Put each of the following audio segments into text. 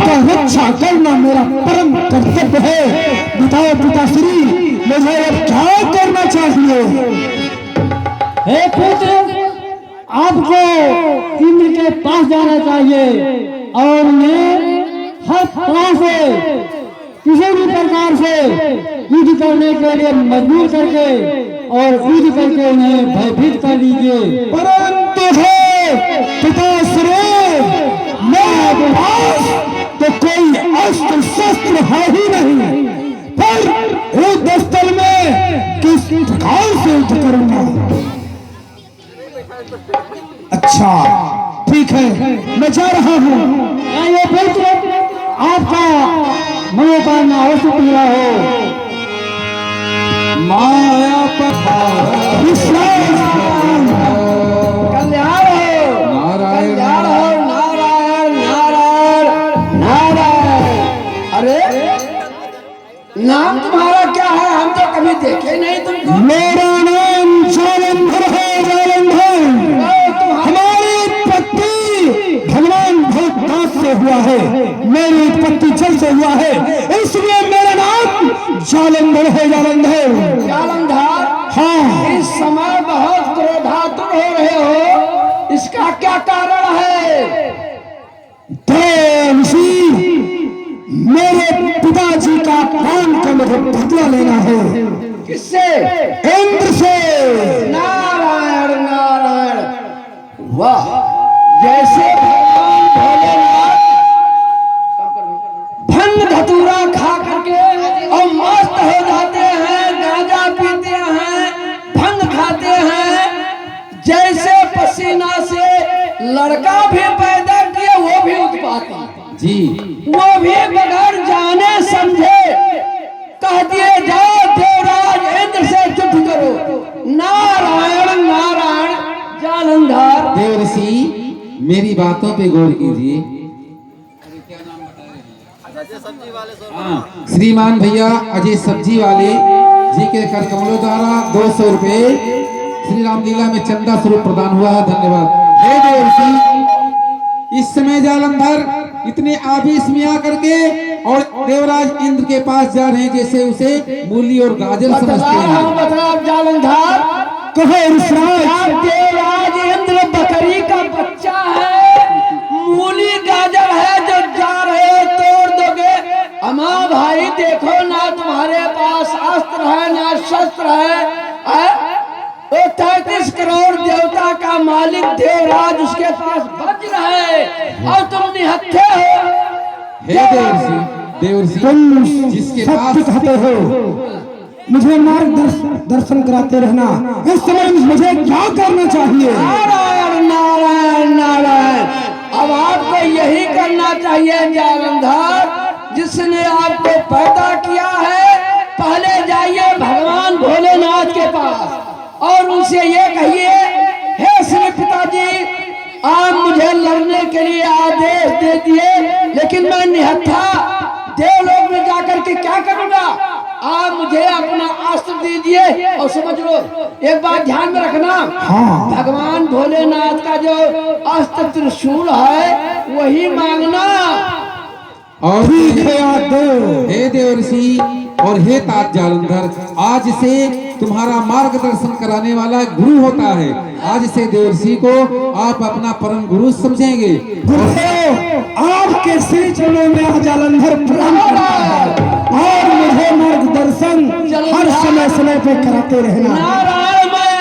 आपका रक्षा करना मेरा परम कर्तव्य है। बताओ पिताश्री, मुझे अब क्या करना चाहिए? हे पुत्र, आपको इंद्र के पास जाना चाहिए और उन्हें हर तरह से किसी भी प्रकार से युद्ध करने के लिए मजबूर करके और युद्ध करके उन्हें भयभीत कर दीजिए। परंतु पिताश्री, मेरे पास तो कोई अस्त्र शस्त्र है ही नहीं, पर युद्ध स्थल में किस प्रकार से युद्ध करूंगा? अच्छा ठीक है, मैं जा रहा हूँ। ये पुत्र, आपका मनोकामना अवश्य पूरा हो। माया पखार विश्वास कल्याण हो, नारायण कल्याण हो, नारायण नारायण नारायण। अरे नाम तुम्हारा क्या है? हम तो कभी देखे नहीं तुमको। मेरा नाम जालंधर है, जालंधर। हमारी उत्पत्ति भगवान भोलेनाथ से हुआ है, मेरी उत्पत्ति जल से हुआ है, इसलिए मेरा नाम जालंधर है, जालंधर। जालंधर, हाँ, इस समय बहुत क्रोधातुर हो रहे हो, इसका क्या कारण है? देवसी, मेरे पिताजी का प्राण का मुझे बदला लेना है। किससे? इंद्र से। नारायण नारायण, वाह! जैसे भगवान भोलेनाथ भंग धतूरा खा करके और मस्त हो जाते हैं, गांजा पीते हैं, भंग खाते हैं, जैसे पसीना से लड़का भी पैदा किए वो भी उत्पाती जी, वो भी बगैर जाने समझे कह दिए जाओ देवराज इंद्र से युद्ध करो। नारायण नारायण। जालंधर, देव ऋषि मेरी बातों पे गौर कीजिए। हाँ, श्रीमान भैया अजय सब्जी वाले जी के कर कमलों द्वारा 200 रुपए श्री रामलीला में चंदा स्वरूप प्रदान हुआ है, धन्यवाद। हे देव ऋषि, इस समय जालंधर इतने आवेश में आकर के और देवराज इंद्र के पास जा रहे हैं जैसे उसे मूली और गाजर समझते हैं। मतलब जालंधर, कहो ऋषिराज, देवराज इंद्र बकरी का बच्चा है, मूली गाजर है जो जा रहे तोड़ दोगे। अमा भाई देखो ना, तुम्हारे पास अस्त्र है ना शस्त्र है। वो 33 करोड़ देवता का मालिक देवराज, उसके पास वज्र है और तुम निहत्थे हो। हे देव ऋषि, तुम जिसके सत्य पास कहते हो, मुझे मार्गदर्शन कराते रहना। इस समय मुझे क्या करना चाहिए? नारायण नारायण नारायण। अब आपको यही करना चाहिए जालंधर, जिसने आपको पैदा किया है। पहले जाइए भगवान भोलेनाथ के पास और उनसे ये कहिए, हे श्री पिताजी, आप मुझे लड़ने के लिए आदेश दे दिए, लेकिन मैं निहत्था देवलोक में जाकर के क्या करूंगा? आप मुझे अपना अस्त्र दीजिए। और समझ लो, एक बात ध्यान में रखना, हाँ। भगवान भोलेनाथ का जो अस्त्र त्रिशूल है वही मांगना। और ठीक है यादव। हे देव ऋषि और हे तात जालंधर, आज से तुम्हारा मार्गदर्शन कराने वाला गुरु होता है। आज से देव ऋषि को आप अपना परम गुरु समझेंगे। गुरुदेव, आपके श्री चरणों में आज जालंधर प्रणाम करता है और मुझे मार्गदर्शन हर समय पे कराते रहना। नारायण, मैं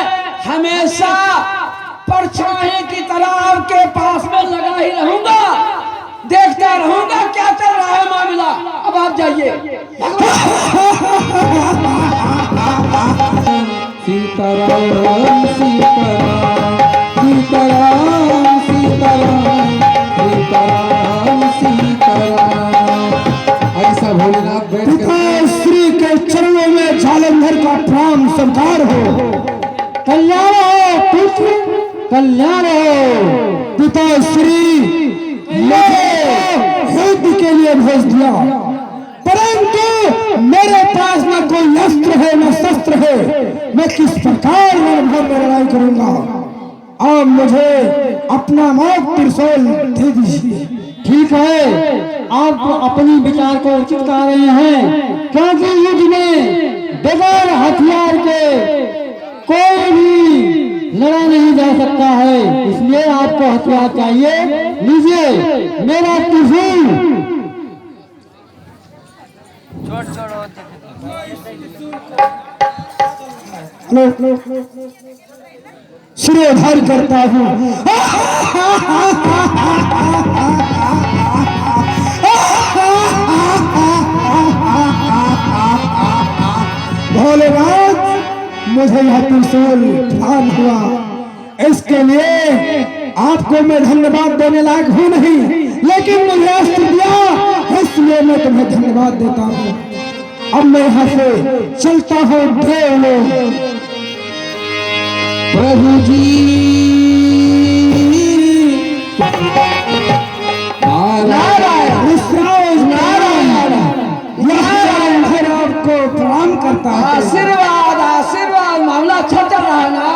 हमेशा परछाई की तरह आपके पास में लगा ही रहूंगा, देखता रहूंगा क्या चल रहा है मामला। अब आप जाइए। सीताराम सीताराम सीताराम सीताराम सीताराम सीताराम। ऐसा भोलेनाथ बैठ कर पिताश्री के चरणों में जालंधर का प्राण स्वीकार हो। कल्याण हो पुत्र, कल्याण हो। पिताश्री मुझे युद्ध के लिए भेज दिया, परंतु मेरे पास न कोई अस्त्र है न शस्त्र है। मैं किस प्रकार रणभूमि में लड़ाई करूंगा? आप मुझे अपना मौत त्रिशूल दे दीजिए। ठीक है, आप अपनी विचार को उचित कर रहे हैं, क्योंकि युद्ध में बगैर हथियार के कोई भी लड़ा नहीं जा सकता है, इसलिए आपको हथियार चाहिए। लीजिए मेरा त्रिशूल। सिरोधार करता हूँ। भोलेनाथ, मुझे यह त्रिशूल प्रदान हुआ, इसके लिए आपको मैं धन्यवाद देने लायक हूँ नहीं, लेकिन मुझे अस्त्र दिया इसलिए मैं तुम्हें धन्यवाद देता हूँ। अब मैं यहाँ से चलता हूँ। प्रभु जी आपको प्रणाम करता है। आशीर्वाद आशीर्वाद, मामला अच्छा चल रहा है ना?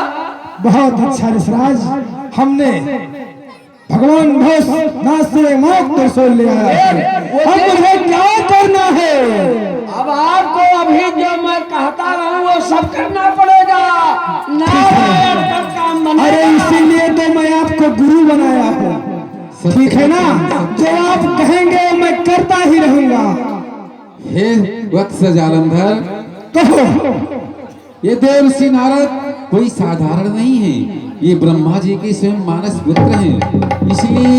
बहुत अच्छा ऋषराज, हमने भगवान भोलेनाथ से मोक्ष त्रिशूल लिया है। अब मुझे क्या करना है? अब आपको अभी जो मैं कहता रहूं वो सब करना पड़ेगा। नारायण का काम बनेगा। अरे इसीलिए तो मैं आपको गुरु बनाया हूँ, ठीक है ना? जो आप कहेंगे मैं करता ही रहूंगा। हे वत्स जालंधर, कहो। ये देवर्षि नारद कोई साधारण नहीं है, ये ब्रह्मा जी के स्वयं मानस पुत्र हैं, इसलिए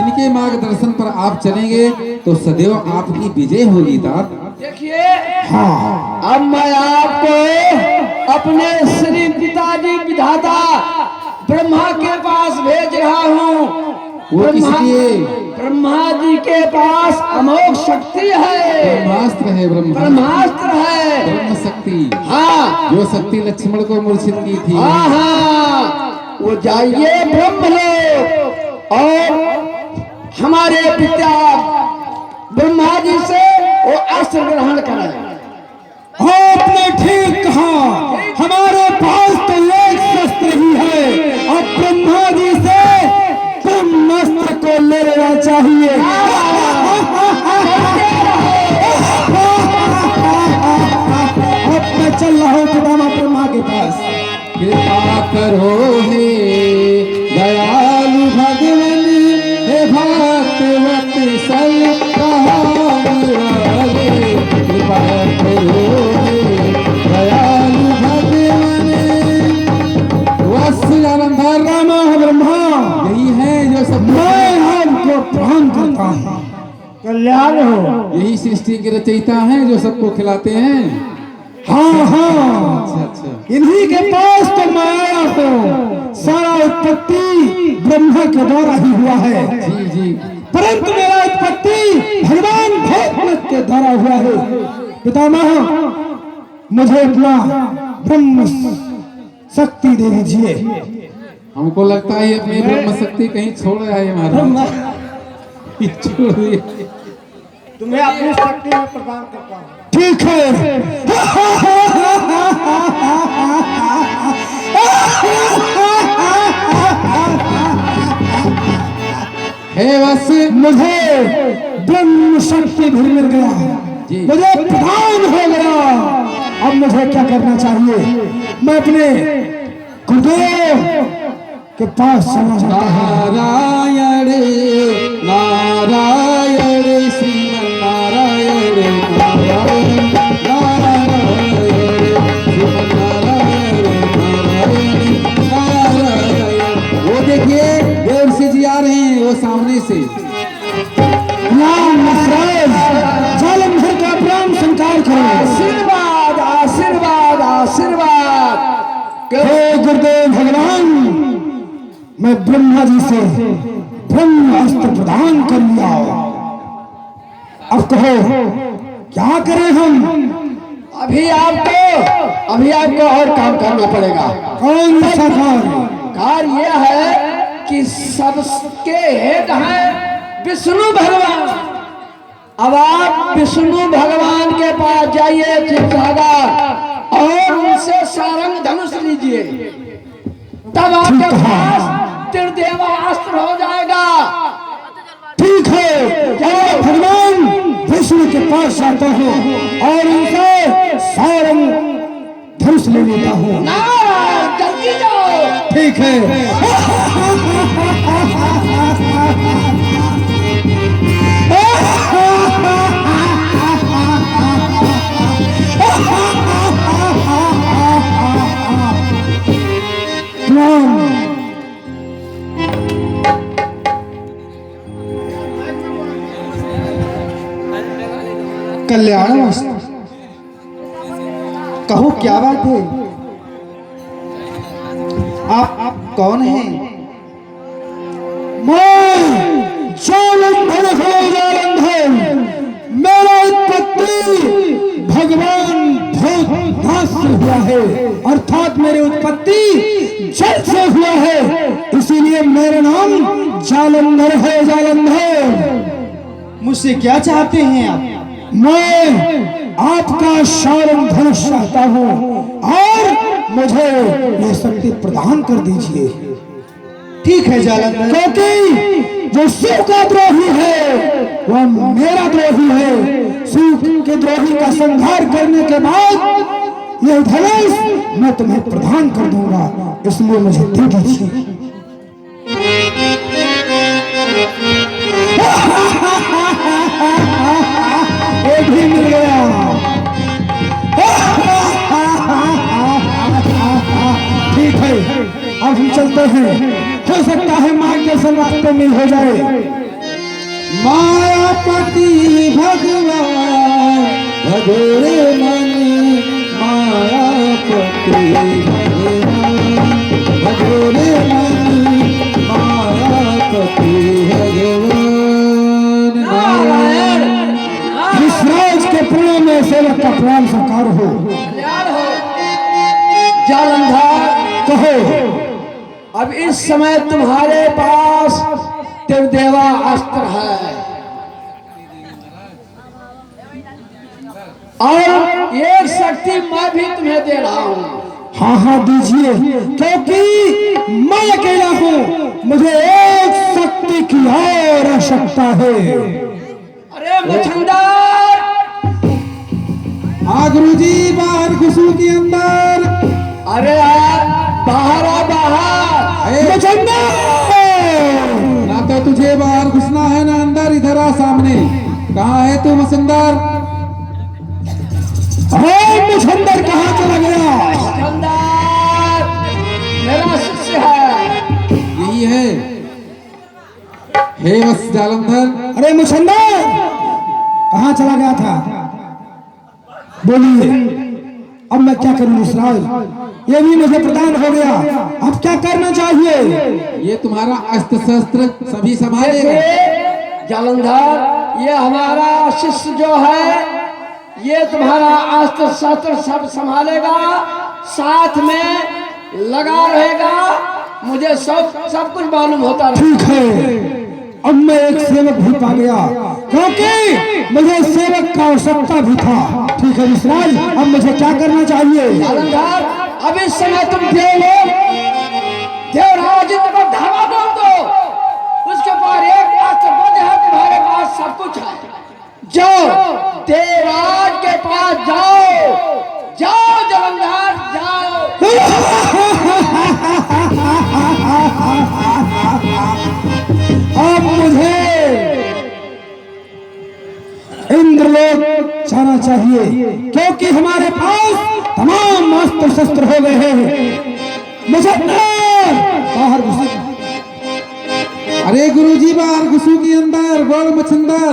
इनके मार्गदर्शन पर आप चलेंगे तो सदैव आपकी विजय होगी। तात देखिए, हाँ, अब मैं आपको अपने श्री पिताजी विधाता ब्रह्मा के पास भेज रहा हूँ। वो किसलिए? ब्रह्मा जी के पास अमोघ शक्ति है, ब्रह्मास्त्र है, ब्रह्मास्त्र है, ब्रह्म शक्ति। हाँ, जो शक्ति लक्ष्मण को मूर्छित की थी। हाँ हाँ, वो जाइए ब्रह्मलोक और हमारे पिता ब्रह्मा जी से वो अस्त्र ग्रहण करें। आपने ठीक कहा, हमारे पास तो एक शस्त्र ही है, अब ब्रह्मा जी से ब्रह्मास्त्र को ले लेना चाहिए। अब मैं चल रहा हूँ पितामह ब्रह्मा के पास। कृपा करो हे दयालु भगवान, हे भक्त वत्सल कहानी वाले, कृपा करो हे दयालु भगवान। वत्स जालंधर रामा ब्रह्मा, यही है जो सब मैं आपको प्रणाम करता हूँ। कल्याण हो। यही सृष्टि के रचयिता हैं जो सबको खिलाते हैं। हाँ हाँ, अच्छा अच्छा, इन्हीं के पास तो मैं आया हूँ। सारा उत्पत्ति ब्रह्मा के द्वारा ही हुआ है, जी जी, परंतु मेरा उत्पत्ति भगवान भोलेनाथ के द्वारा हुआ है। पितामह, मुझे अपना ब्रह्म शक्ति दे दीजिए। हमको लगता है अपनी ब्रह्म शक्ति कहीं छोड़ आए महाराज। छोड़ दिए। तुम्हें अपनी शक्ति में प्रदान करता हूँ। ठीक है। हे वत्स, मुझे ब्रह्म शक्ति भी मिल गया, जी। मुझे प्रधान हो गया। अब मुझे क्या करना चाहिए? मैं अपने गुरुदेव के पास चला जाता हूँ। नारायण नारायण श्रीमन्नारायण नारायण नारायण श्रीमन्नारायण नारायण नारायण। वो देखिए देवर्षि जी आ रहे हैं, वो सामने से। जालंधर का प्राण संकार करो। आशीर्वाद आशीर्वाद आशीर्वाद। हे गुरुदेव भगवान, मैं ब्रह्मा जी से ब्रह्म अस्त्र प्रदान कर लिया। अब कहो क्या करें हम? अभी आपको और काम करना पड़ेगा। कौन सा काम? कार्य यह है कि सबके हेड है विष्णु भगवान। अब आप विष्णु भगवान के पास जाइए चित्रहार और उनसे सारंग धनुष लीजिए, तब आपके पास त्रिदेवा अस्त्र हो जाएगा। ठीक है, पास जाता हूँ और उनसे सारंग धनुष ले लेता हूँ। नारायण, जल्दी जाओ। ठीक है। कल्याण मस्तु। कहो क्या बात है? आप कौन हैं? मैं जालंधर है, जालंधर। मेरा उत्पत्ति भगवान भूतनाथ से हुआ है, अर्थात मेरी उत्पत्ति जल से हुआ है, इसीलिए मेरा नाम जालंधर है, जालंधर। मुझसे क्या चाहते हैं आप? मैं आपका सारंग धनुष चाहता हूँ और मुझे ये शक्ति प्रदान कर दीजिए। ठीक है जालंधर। क्योंकि जो शिव का द्रोही है वह मेरा द्रोही है। शिव के द्रोही का संहार करने के बाद यह धनुष मैं तुम्हें प्रदान कर दूंगा, इसलिए मुझे दे दीजिए। वो भी मिल गया। ठीक है, अब हम चलते हैं। हो सकता है माँ के संग रास्ते में हो जाए। मायापति भगवान भगोरे मन, मायापति भगवान भगोरे मन, मायापति भगवान। नारायण, विश्राज के पुण्य में सेवक का प्राण साकार हो। कल्याण हो। जालंधर, कहो। अब इस समय तुम्हारे पास देवदेवा अस्त्र है और ये शक्ति मैं भी तुम्हें दे रहा हूँ। हाँ हाँ दीजिए, क्योंकि मैं अकेला हूँ, मुझे एक शक्ति की और आवश्यकता है। अरे मछंदर, हाँ गुरुजी, बाहर घुसू के अंदर। अरे यार बाहर आ, बाहर। ना तो तुझे बाहर घुसना है ना अंदर, इधर आ सामने। कहाँ है तू मसंदर? मुझंदर कहाँ चला गया? मछंदर मेरा शिष्य है। यही है। हे बस जालंधर। अरे मुझंदर कहाँ चला गया था? बोलिए, अब मैं क्या करूं? विश्राज, ये भी मुझे प्रदान हो गया, अब क्या करना चाहिए? ये तुम्हारा अस्त्र शस्त्र सभी संभालेगा। जालंधर, ये हमारा शिष्य जो है ये तुम्हारा अस्त्र शस्त्र सब संभालेगा, साथ में लगा रहेगा। मुझे सब कुछ मालूम होता है। ठीक है, अब मैं एक सेवक भी पा गया, क्योंकि मुझे सेवक का आवश्यकता भी था। ठीक है विश्राज, अब मुझे क्या करना चाहिए? जालंधर, अब इस समय तुम देवराज इंद्र को धावा बोल दो। उसके पास एक अस्त्र बंद है, तुम्हारे पास सब कुछ है। जाओ देवराज के पास जाओ, जाओ जालंधर जाओ। अब मुझे इंद्रलोक जाना चाहिए, क्योंकि हमारे पास तमाम अस्त्र शस्त्र हो गए हैं। मुझे बाहर घुस। अरे गुरुजी, बाहर घुसू के अंदर। बोल मछंदर।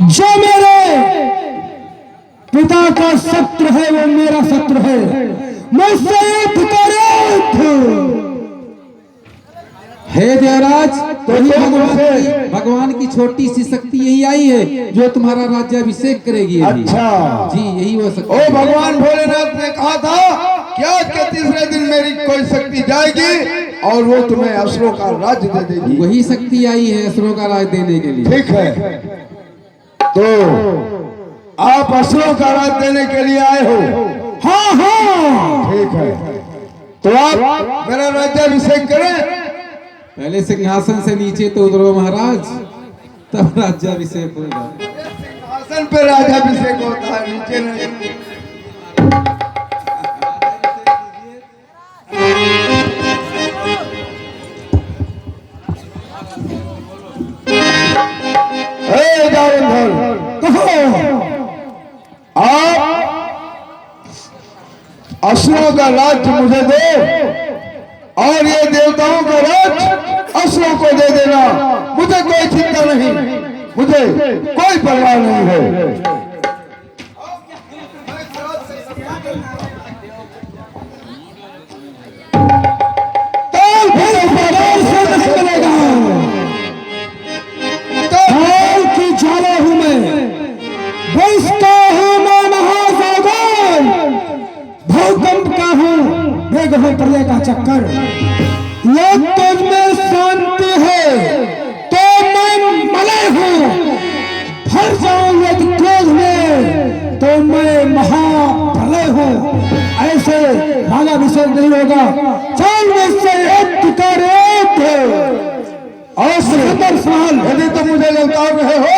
जो मेरे पिता का शत्रु है वो मेरा शत्रु है, मुझसे युद्ध करो। हे देवराज, तो ही भगवान की छोटी सी शक्ति यही आई है जो तुम्हारा राज्याभिषेक करेगी। अच्छा जी, यही वो शक्ति। ओ भगवान भोलेनाथ ने कहा था कि आज के तीसरे दिन मेरी कोई शक्ति जाएगी और वो तुम्हें असुरों का राज्य दे देगी। वही शक्ति आई है असुरों का राज्य देने के लिए। ठीक है, तो आप असुरों का राज्य देने के लिए आए हो? हाँ हाँ, ठीक है, तो आप मेरा राज्याभिषेक करें। पहले सिंहासन से नीचे तो उतरो महाराज, तब राज्याभिषेक होगा। सिंहासन पे राज्याभिषेक होता है, नीचे नहीं। असुरों का राज्य मुझे दो और ये देवताओं का राज्य असुरों को दे देना। मुझे कोई चिंता नहीं, मुझे कोई परवाह नहीं है। प्रलय का चक्कर, ये तुझ में शांति है तो मैं मलय हूँ, भर जाऊं यदि क्रोध में तो मैं महाप्रलय हूँ। ऐसे भागाभिषेक नहीं होगा। चल मुझसे एक कर और सुंदर सवाल। यदि तुम मुझे ललकार रहे हो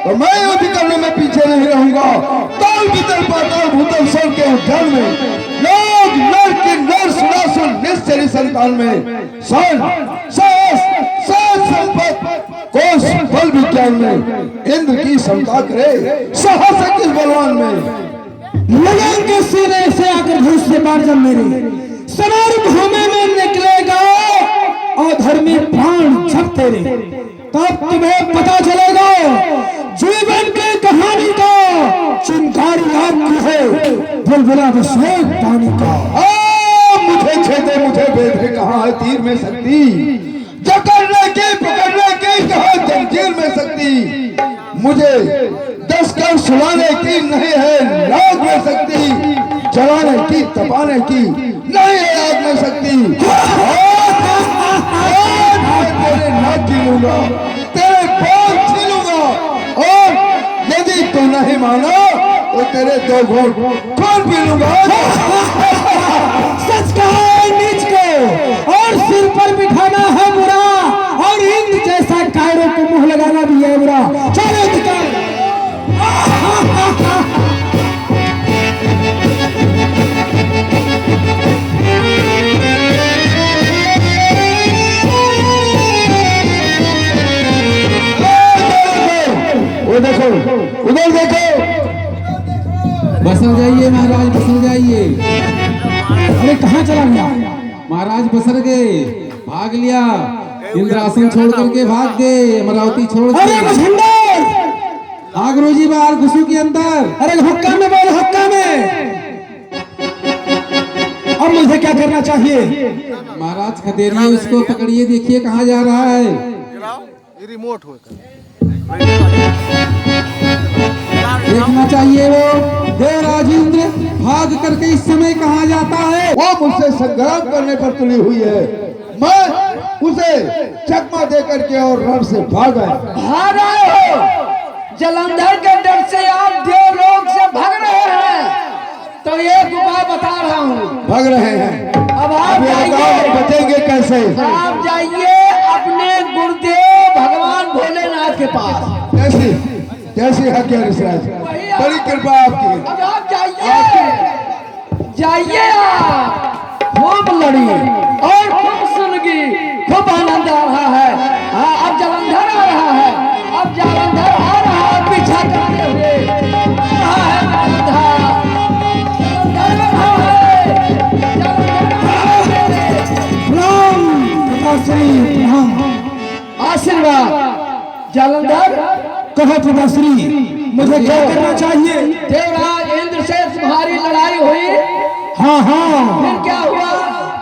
तो मैं युद्ध करने में पीछे नहीं रहूंगा। काल भीतर पाताल भूतल स्वर्ग के उद्यान में लोग नर की नर सुनासुन निश्चरी संतान में संपत कोष बल विज्ञान में इंद्र की समता करे साहस किस बलवान में। लगन के सीने से आकर घुस से बार जब मेरे समर भूमि में निकलेगा और धर्मी प्राण जब तेरे, तब तुम्हें पता चलेगा जीवन की कहानी का चिंगारी आपकी है, बुलबुला विश्वेक पानी का। मुझे छेदे मुझे बेधे कहाँ है तीर में शक्ति, जकड़ने की पकड़ने की कहाँ जंजीर में शक्ति। मुझे 10 कर सुलाने की नहीं है लाग में शक्ति, जलाने की तपाने की नहीं है आग में शक्ति। तेरे नाक छीलूंगा, तेरे बाल छीलूंगा और यदि तू नहीं माना तो तेरे 2 घूंट खून पी लूंगा। सच कहा है नीच को और सिर पर बिठाना है बुरा, और इंद्र जैसा कायरों को मुंह लगाना भी है बुरा। चलो दिखाओ। वो देखो, उधर देखो। बसर जाइए महाराज, बसर जाइए। अरे कहाँ चला गया महाराज? बसर गए, भाग लिया, इंद्रासन छोड़ करके भाग गए, अमरावती छोड़ अरे के। आग रोजी बाहर घुसू के अंदर। अरे हुक्का में बोल, हुक्का में। अब मुझे क्या करना चाहिए? महाराज खदेरिए उसको, पकड़िए, देखिए कहाँ जा रहा है। रिमोट हो देखना चाहिए वो देवराज इंद्र भाग करके इस समय कहाँ जाता है। वो मुझसे संग्राम करने पर तुली हुई है, मैं उसे चकमा दे करके और रण से भाग आया। भाग आए हो, जलंधर के डर से आप देवलोक से भाग रहे हैं, तो एक उपाय बता रहा हूँ। भाग रहे हैं, अब आप जाइए, बचेंगे कैसे? आप जाइए अपने गुरुदेव भगवान भोलेनाथ के पास। कैसी कैसी हत्या ऋषिराज, बड़ी कृपा आपकी। अब आप जाइए आप खूब लड़ी और खूब सुनगी, खूब आनंद आ रहा है। हाँ, अब जलंधर आ रहा है, अब जलंधर आ रहा है पीछा करते हुए आ रहा है। आशीर्वाद जलंधर। कहो प्रभाश्री, मुझे क्या करना चाहिए? देवराज इंद्र से तुम्हारी लड़ाई हुई। हाँ हाँ, फिर क्या हुआ?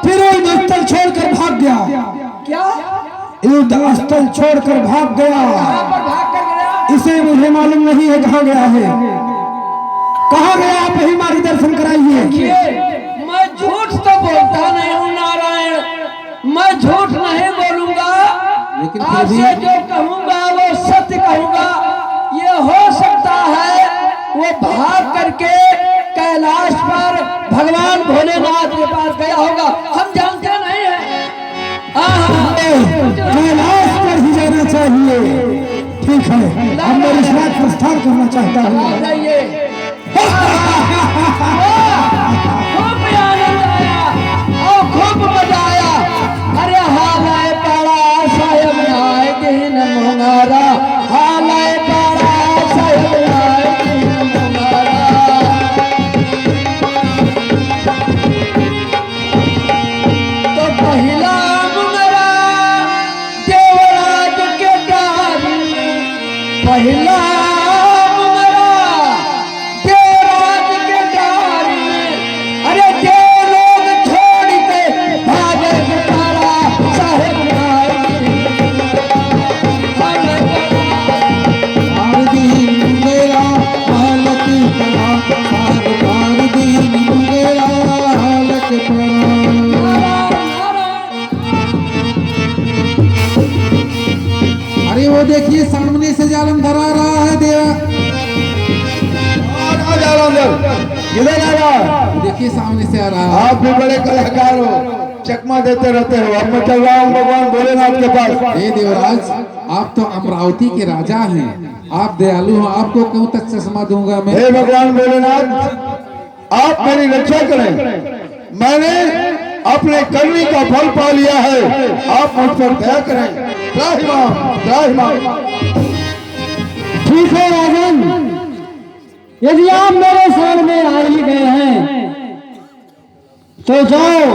फिर युद्ध स्थल छोड़कर भाग गया। क्या युद्ध स्थल छोड़कर भाग गया? कहाँ पर भाग कर गया? इसे मुझे मालूम नहीं है कहाँ गया है। कहाँ गया, आप ही मार्गदर्शन कराइए। मैं झूठ तो बोलता नहीं हूँ नारायण, मैं झूठ नहीं बोलूंगा, लेकिन आपसे जो कहूंगा वो सत्य कहूंगा। ये हो सकता है वो भाग करके कैलाश पर भगवान भोलेनाथ के पास गया होगा। हम कैलाश पर ही जाना चाहिए। ठीक है, अब मैं इस बात प्रस्थान करना चाहता हूँ। जाइए। खूब आनंद आया और खूब मजा आया। अरे हालाए पाड़ा साहेब नाय दिन मुंगारा, हालाए पाड़ा साहेब नाय दिन मुंगारा। तो पहला मुंगरा देवराज के डारी, पहला मुंगरा देवराज के डारी में। अरे देव लोग छोड़ के भागे बेचारा साहेब नाय हर दिन मेरा हालत पड़ा, हर दिन मेरा हालत पड़ा। अरे वो देखिए सामने से जालंधर आ रहा है देवा। किधर आ रहा? देखिए सामने से आ रहा है। आप भी बड़े कलाकार हो, चकमा देते रहते हो। अब मैं चल रहा हूँ भगवान भोलेनाथ के पास। हे देवराज, आप तो अमरावती के राजा हैं, आप दयालु हैं, आपको क्यों तक चश्मा दूंगा मैं। हे भगवान भोलेनाथ, आप मेरी रक्षा करें। मैंने अपने करनी का फल पा लिया है, आप मुझ पर दया करें। त्राहिमाम, त्राहिमाम। ठीक है राजन, यदि आप मेरे शरण में आ ही गए हैं तो जाओ,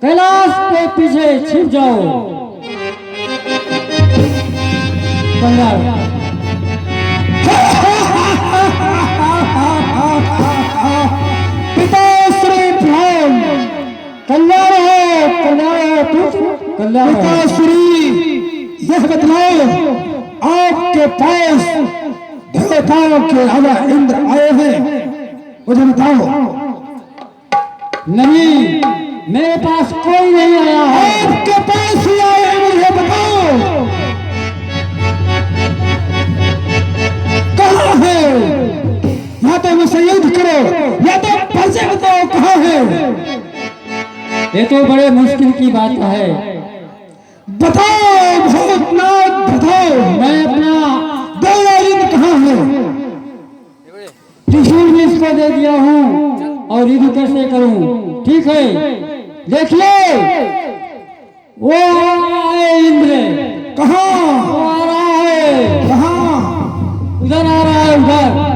कैलाश के पीछे छिप जाओ। कंगाल पिता श्री भगवान कल्याण है, कल्याण पिता श्री, यह बतलाओ आपके पास देवताओं के अलावा इंद्र आए हैं, मुझे बताओ। नहीं, मेरे पास कोई नहीं आया है। आपके पास ही आए हैं, मुझे बताओ कहाँ है। या तो मुझसे युद्ध करो या तो परिचय बताओ कहाँ है। ये तो बड़े मुश्किल की बात है। बताओ भूतनाथ, बताओ। मैं अपना देवराज कहाँ है? त्रिशूल भी इसको दे दिया हूँ और युद्ध कैसे करूँ। ठीक है, देखिए वो आ रहा है इंद्र। कहाँ? वो आ रहा है। कहाँ? उधर आ रहा है, उधर।